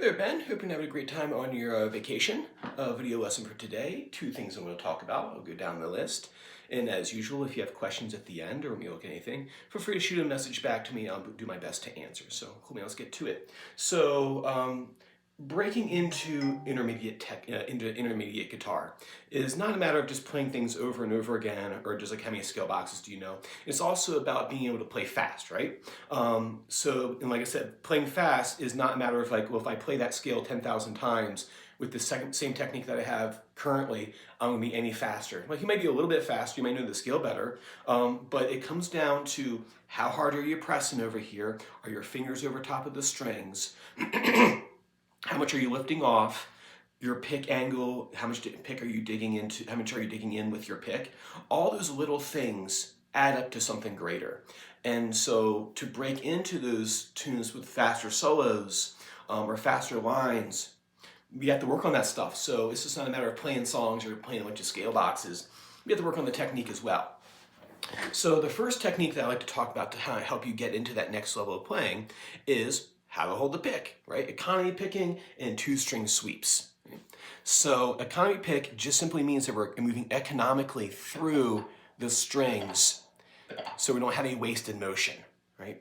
there, Ben. Hope you're having a great time on your vacation. Video lesson for today. Two things I'm going to talk about. I'll go down the list. And as usual, if you have questions at the end or when you look at anything, feel free to shoot a message back to me. I'll do my best to answer. So, cool, man, let's get to it. So, breaking into intermediate guitar is not a matter of just playing things over and over again or just like how many scale boxes do you know. It's also about being able to play fast, right? And like I said, playing fast is not a matter of like, well, if I play that scale 10,000 times with the same technique that I have currently, I'm gonna be any faster. Like you might be a little bit faster, you might know the scale better, but it comes down to how hard are you pressing over here? Are your fingers over top of the strings? How much are you lifting off? Your pick angle, how much pick are you digging into? How much are you digging in with your pick? All those little things add up to something greater. And so to break into those tunes with faster solos or faster lines, we have to work on that stuff. So it's just not a matter of playing songs or playing a bunch of scale boxes. We have to work on the technique as well. So the first technique that I like to talk about to help you get into that next level of playing is how to hold the pick, right? Economy picking and two-string sweeps. Right? So economy pick just simply means that we're moving economically through the strings so we don't have any wasted motion, right?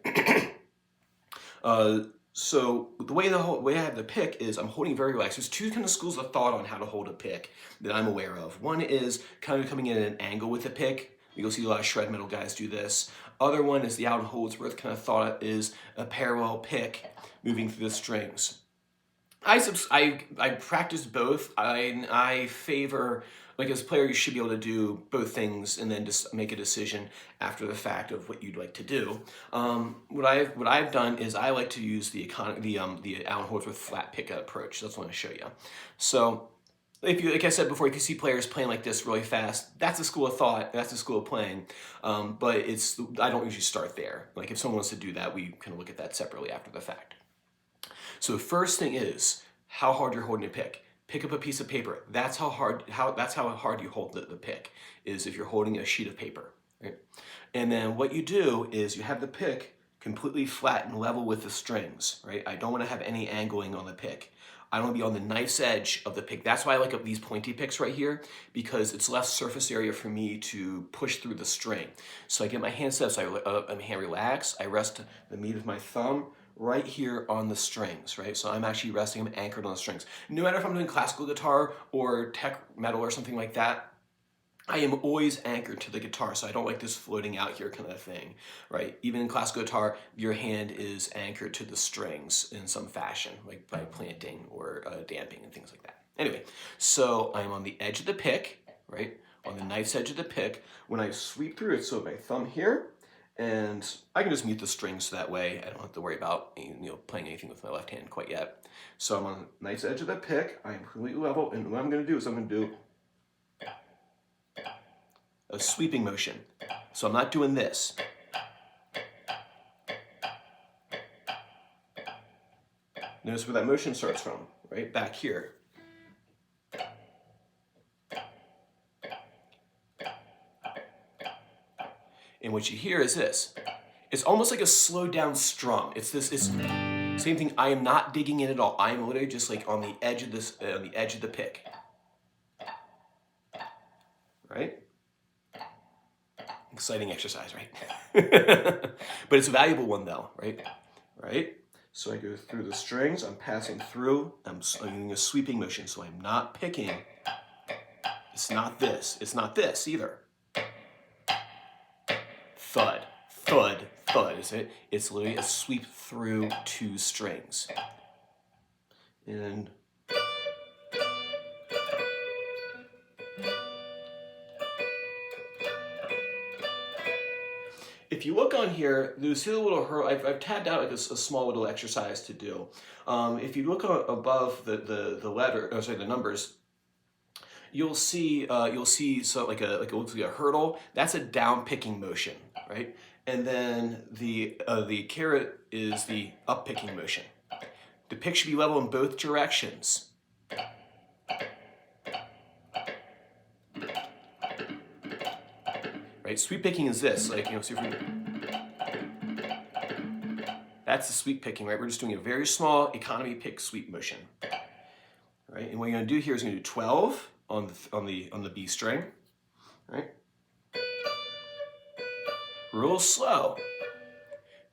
So the way I have the pick is I'm holding very relaxed. There's two kind of schools of thought on how to hold a pick that I'm aware of. One is kind of coming in at an angle with a pick. You'll see a lot of shred metal guys do this. Other one is the Allan Holdsworth kind of thought is a parallel pick moving through the strings. I practice both. I favor, like as a player, you should be able to do both things and then just make a decision after the fact of what you'd like to do. What I've done is I like to use the Allan Holdsworth flat pick approach. That's what I'm going to show you. So, like I said before, if you see players playing like this really fast, that's a school of thought, that's a school of playing, but I don't usually start there. Like if someone wants to do that, we kind of look at that separately after the fact. So the first thing is how hard you're holding a pick. Pick up a piece of paper. That's how hard you hold the pick, is if you're holding a sheet of paper. Right? And then what you do is you have the pick completely flat and level with the strings. Right? I don't want to have any angling on the pick. I want to be on the knife's edge of the pick. That's why I like these pointy picks right here, because it's less surface area for me to push through the string. So I get my hand set up, so my hand relax. I rest the meat of my thumb right here on the strings, right? So I'm actually resting, I'm anchored on the strings. No matter if I'm doing classical guitar or tech metal or something like that, I am always anchored to the guitar, so I don't like this floating out here kind of thing, right? Even in classical guitar, your hand is anchored to the strings in some fashion, like by planting or damping and things like that. Anyway, so I'm on the edge of the pick, right? On the knife's edge of the pick. When I sweep through it, so my thumb here, and I can just mute the strings so that way I don't have to worry about playing anything with my left hand quite yet. So I'm on the knife's edge of the pick, I'm completely level, and what I'm going to do is I'm going to do a sweeping motion. So I'm not doing this. Notice where that motion starts from, right? Back here. And what you hear is this. It's almost like a slowed down strum. It's same thing. I am not digging in at all. I am literally just like on the edge of the pick. Right? Exciting exercise, right? But it's a valuable one though, right? Right? So I go through the strings, I'm passing through, I'm doing a sweeping motion, so I'm not picking. It's not this either. Thud, thud, thud, is it? It's literally a sweep through two strings. And if you look on here, you see the little hurl. I've tabbed out like a small little exercise to do. If you look above the numbers, you'll see so like it looks like a hurdle. That's a down picking motion, right? And then the caret is the up picking motion. The pick should be level in both directions. Right? Sweep picking is this, like see if we. That's the sweep picking, right? We're just doing a very small economy pick sweep motion, right? And what you're gonna do here is you're gonna do 12 on the B string, right? Real slow,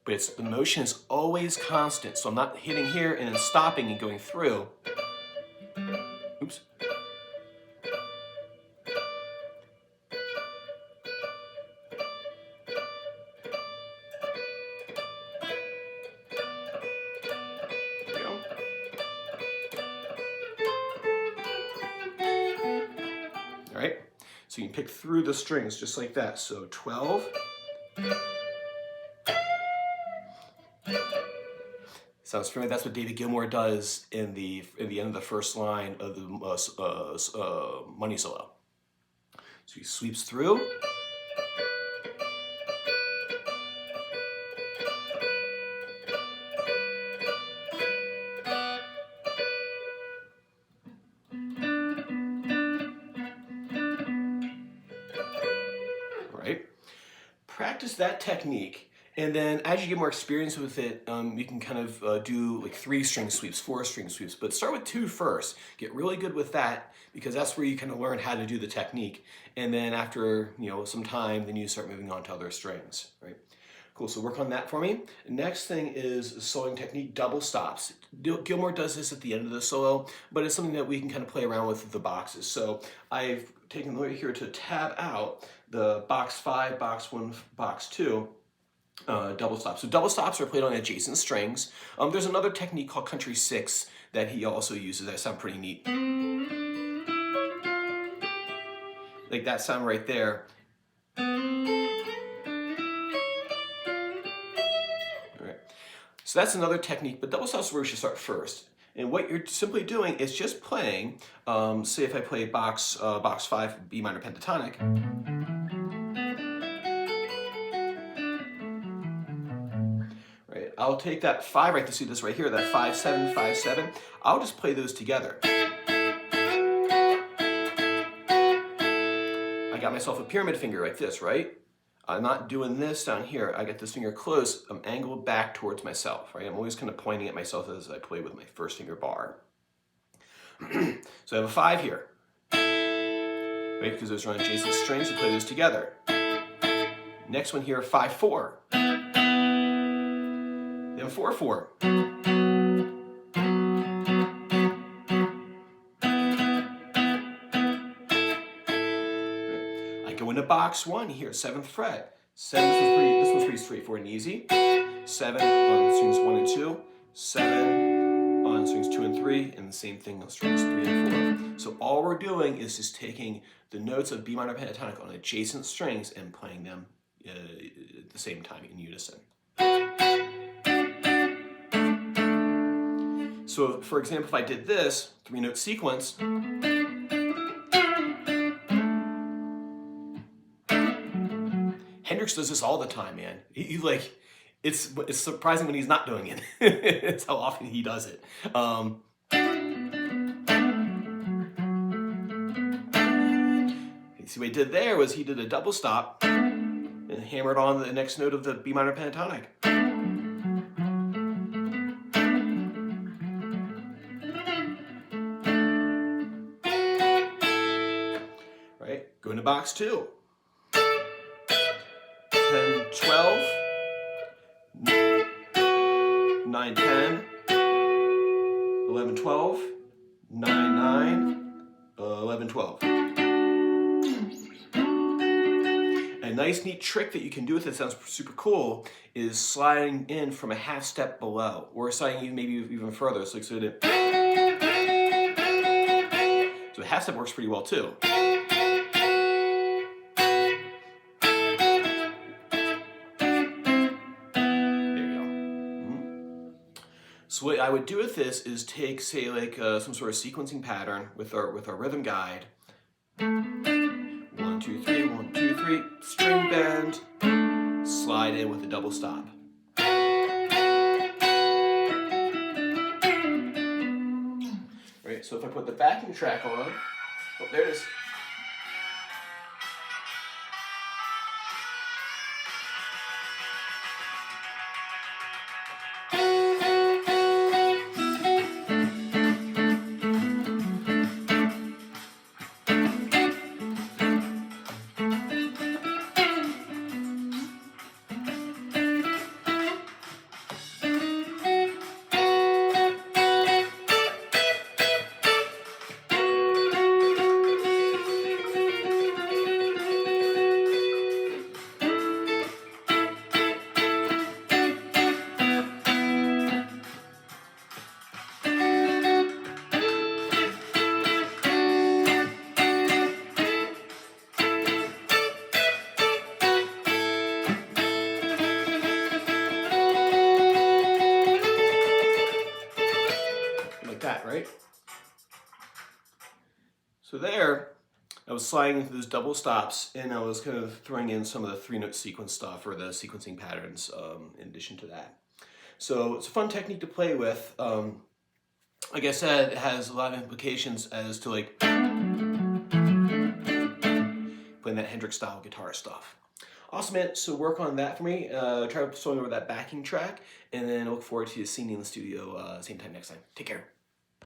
but the motion is always constant. So I'm not hitting here and then stopping and going through. Oops. There we go. All right, so you can pick through the strings just like that. So 12. Sounds familiar. That's what David Gilmour does in the end of the first line of the Money solo. So he sweeps through. Right? Practice that technique. And then as you get more experience with it, you can kind of do like 3-string sweeps, 4-string sweeps, but start with 2 first. Get really good with that because that's where you kind of learn how to do the technique. And then after some time, then you start moving on to other strings, right? Cool, so work on that for me. Next thing is soloing technique, double stops. Gilmour does this at the end of the solo, but it's something that we can kind of play around with the boxes. So I've taken the way here to tab out the box 5, box 1, box 2, double stops. So double stops are played on adjacent strings. There's another technique called country 6 that he also uses that sound pretty neat. Like that sound right there. All right. So that's another technique, but double stops is where we should start first. And what you're simply doing is just playing, say if I play box 5, B minor pentatonic. Right, I'll take that 5 right to see this right here, that 5, 7, 5, 7. I'll just play those together. I got myself a pyramid finger like this, right? I'm not doing this down here. I get this finger close. I'm angled back towards myself, right? I'm always kind of pointing at myself as I play with my first finger bar. So I have a 5 here, right? Because those are on adjacent strings. You play those together. Next one here, 5, 4. Then 4, 4. I go into box 1 here, 7th fret. 7, this one's pretty straightforward and easy. 7 on strings 1 and 2. 7 on strings 2 and 3, and the same thing on strings 3 and 4. So all we're doing is just taking the notes of B minor pentatonic on adjacent strings and playing them at the same time in unison. So for example, if I did this 3-note sequence, Hendrix does this all the time, man. He like, it's surprising when he's not doing it. It's how often he does it. See what he did there was he did a double stop and hammered on the next note of the B minor pentatonic. Right? Go into box 2. 10, 12, 9, 10, 11, 12, 9, 9, 11, 12. A nice neat trick that you can do with it, sounds super cool, is sliding in from a half step below, or sliding maybe even further. So, so a half step works pretty well too. So what I would do with this is take, say, like some sort of sequencing pattern with our rhythm guide. 1, 2, 3, 1, 2, 3, string bend, slide in with a double stop. Right, so if I put the backing track on, oh, there it is. fat, right? So there, I was sliding into those double stops, and I was kind of throwing in some of the 3-note sequence stuff or the sequencing patterns in addition to that. So it's a fun technique to play with. Like I said, it has a lot of implications as to like playing that Hendrix style guitar stuff. Awesome, man. So work on that for me. Try sewing over that backing track, and then I look forward to seeing you in the studio same time next time. Take care.